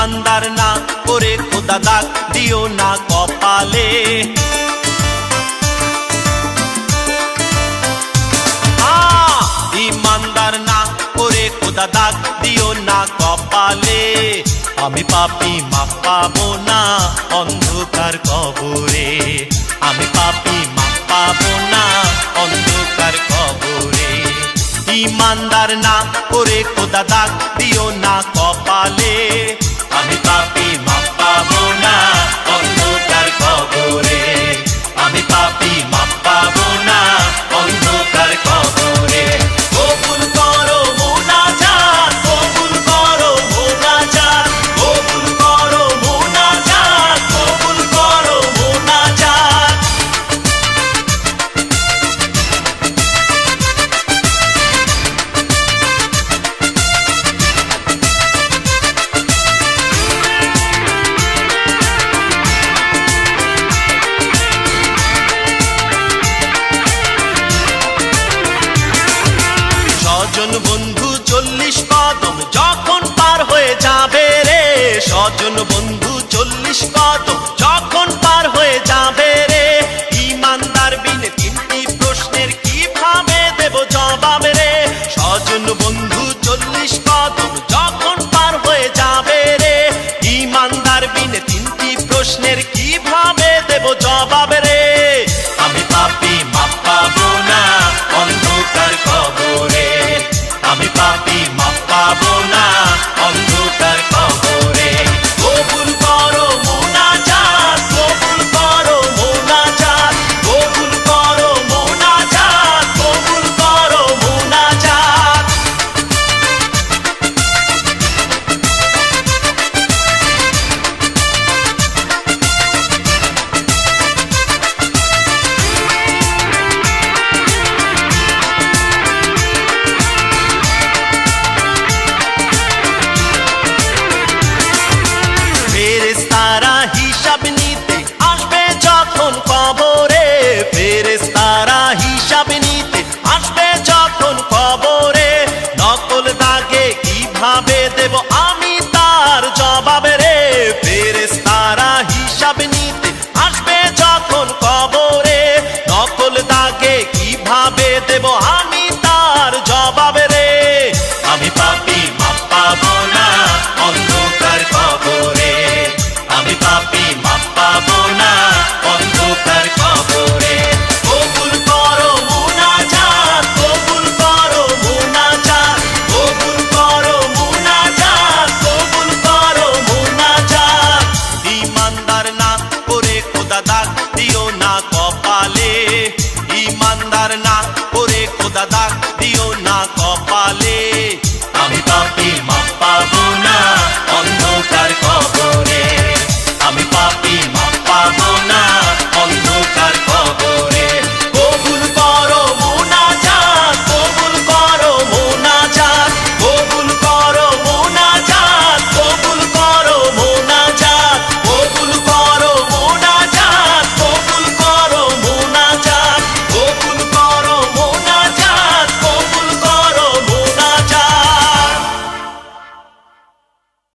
ইমানদার না করে খোদা দাগ দিও না কপালে। ইমানদার না করে খোদা দাগ দিও না কপালে। আমি পাপী মাপ পাবো না অন্ধকার কবরে। আমি পাপী মাপ পাবো না অন্ধকার কবরে। ইমানদার না করে খোদা দাগ দিও না কপালে। আমি পাপী মাপ পাবো না অন্ধকার কবরে। আমি পাপী মাপ পাবো না অন্ধকার কবরে। কবুল করো মুনাজাত, কবুল করো মুনাজাত, কবুল করো মুনাজাত, কবুল করো মুনাজাত। স্বজন বন্ধু 40 কদম যখন পার হয়ে যাবে রে। স্বজন বন্ধু 40 কদম